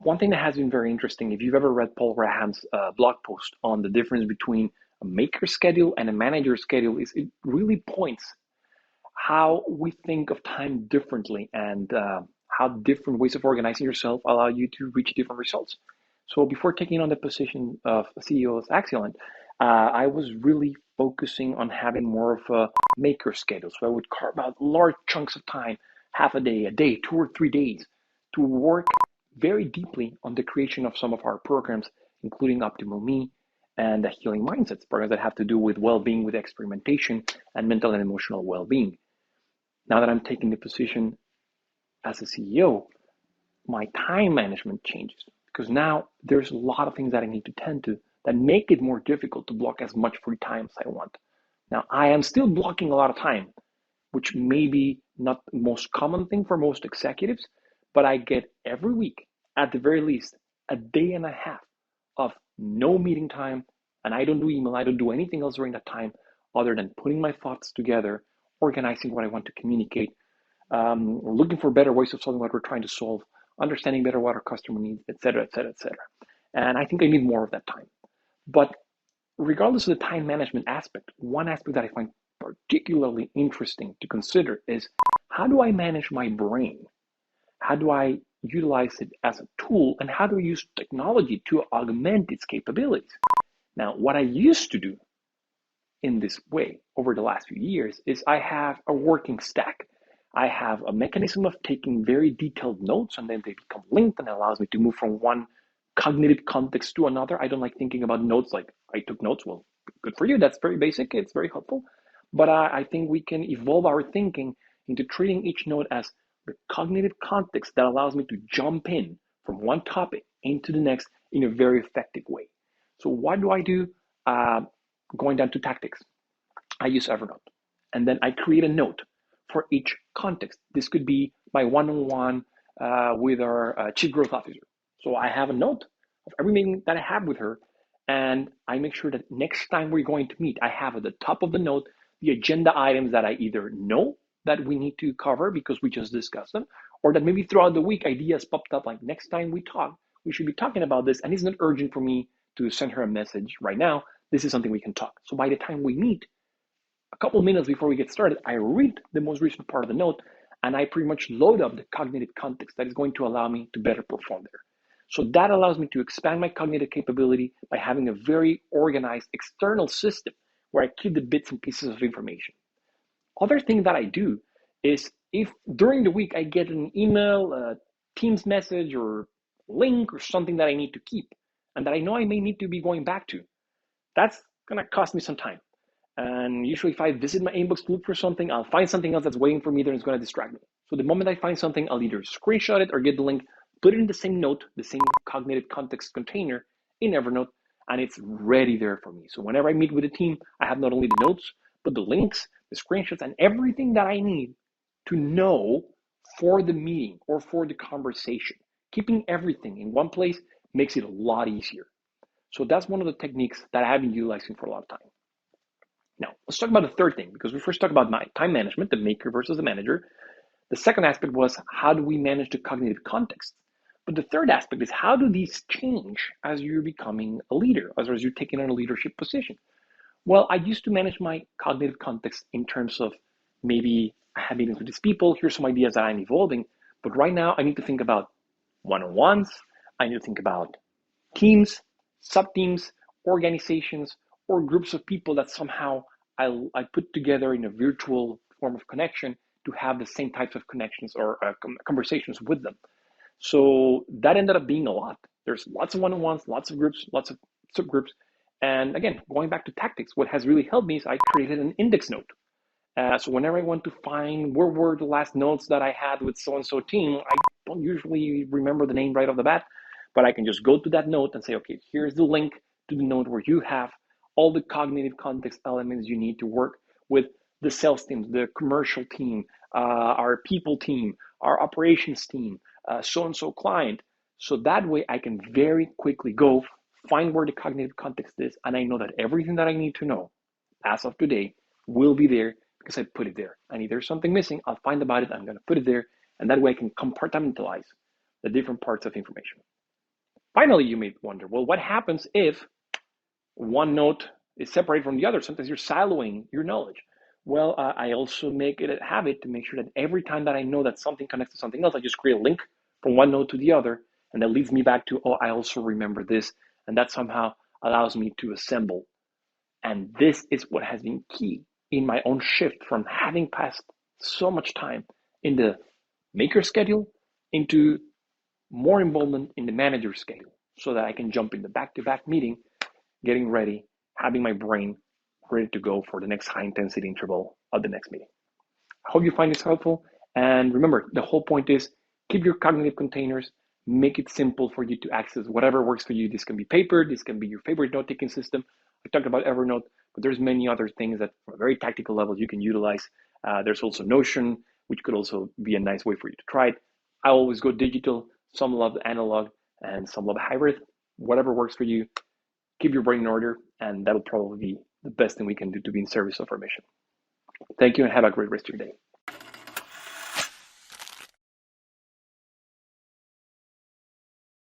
One thing that has been very interesting, if you've ever read Paul Graham's blog post on the difference between a maker schedule and a manager schedule, is it really points how we think of time differently and how different ways of organizing yourself allow you to reach different results. So before taking on the position of CEO of Axialent, I was really focusing on having more of a maker schedule. So I would carve out large chunks of time, half a day, 2 or 3 days, to work very deeply on the creation of some of our programs, including Optimal Me and the Healing Mindsets, programs that have to do with well-being, with experimentation, and mental and emotional well-being. Now that I'm taking the position as a CEO, my time management changes because now there's a lot of things that I need to tend to that make it more difficult to block as much free time as I want. Now, I am still blocking a lot of time, which may be not the most common thing for most executives, but I get every week, at the very least, a day and a half of no meeting time, and I don't do email, I don't do anything else during that time other than putting my thoughts together, organizing what I want to communicate, looking for better ways of solving what we're trying to solve, understanding better what our customer needs, et cetera, et cetera, et cetera. And I think I need more of that time. But regardless of the time management aspect, one aspect that I find particularly interesting to consider is how do I manage my brain? How do I utilize it as a tool? And how do I use technology to augment its capabilities? Now, what I used to do in this way over the last few years is I have a working stack. I have a mechanism of taking very detailed notes and then they become linked and it allows me to move from one cognitive context to another. I don't like thinking about notes like I took notes. Well, good for you. That's very basic. It's very helpful. But I think we can evolve our thinking into treating each note as the cognitive context that allows me to jump in from one topic into the next in a very effective way. So what do I do? Going down to tactics, I use Evernote. And then I create a note for each context. This could be my one-on-one with our chief growth officer. So I have a note of every meeting that I have with her, and I make sure that next time we're going to meet, I have at the top of the note the agenda items that I either know that we need to cover because we just discussed them, or that maybe throughout the week ideas popped up like next time we talk, we should be talking about this, and it's not urgent for me to send her a message right now. This is something we can talk. So by the time we meet, a couple minutes before we get started, I read the most recent part of the note and I pretty much load up the cognitive context that is going to allow me to better perform there. So that allows me to expand my cognitive capability by having a very organized external system where I keep the bits and pieces of information. Other thing that I do is if during the week I get an email, a Teams message or link or something that I need to keep and that I know I may need to be going back to, that's going to cost me some time. And usually if I visit my inbox to look for something, I'll find something else that's waiting for me there and it's going to distract me. So the moment I find something, I'll either screenshot it or get the link, put it in the same note, the same cognitive context container in Evernote, and it's ready there for me. So whenever I meet with the team, I have not only the notes, but the links, the screenshots, and everything that I need to know for the meeting or for the conversation. Keeping everything in one place makes it a lot easier. So that's one of the techniques that I have been utilizing for a lot of time. Now, let's talk about the third thing, because we first talked about my time management, the maker versus the manager. The second aspect was how do we manage the cognitive context? But the third aspect is how do these change as you're becoming a leader, as you're taking on a leadership position? Well, I used to manage my cognitive context in terms of maybe I have meetings with these people, here's some ideas that I'm evolving, but right now I need to think about one-on-ones, I need to think about teams, sub-teams, organizations, or groups of people that somehow I put together in a virtual form of connection to have the same types of connections or conversations with them. So that ended up being a lot. There's lots of one-on-ones, lots of groups, lots of subgroups. And again, going back to tactics, what has really helped me is I created an index note. So whenever I want to find where were the last notes that I had with so-and-so team, I don't usually remember the name right off the bat, but I can just go to that note and say, okay, here's the link to the note where you have all the cognitive context elements you need to work with the sales team, the commercial team, our people team, our operations team, so-and-so client. So that way I can very quickly go find where the cognitive context is, and I know that everything that I need to know as of today will be there because I put it there. And if there's something missing, I'll find about it, I'm going to put it there, and that way I can compartmentalize the different parts of information. Finally, you may wonder, well, what happens if one note is separated from the other? Sometimes you're siloing your knowledge. Well, I also make it a habit to make sure that every time that I know that something connects to something else, I just create a link from one node to the other, and that leads me back to, oh, I also remember this, and that somehow allows me to assemble. And this is what has been key in my own shift from having passed so much time in the maker schedule into more involvement in the manager schedule, so that I can jump in the back-to-back meeting, getting ready, having my brain ready to go for the next high intensity interval of the next meeting. I hope you find this helpful. And remember, the whole point is keep your cognitive containers, make it simple for you to access whatever works for you. This can be paper, this can be your favorite note-taking system. I talked about Evernote, but there's many other things that from a very tactical level you can utilize. There's also Notion, which could also be a nice way for you to try it. I always go digital. Some love analog and some love hybrid. Whatever works for you, keep your brain in order, and that'll probably be the best thing we can do to be in service of our mission. Thank you and have a great rest of your day.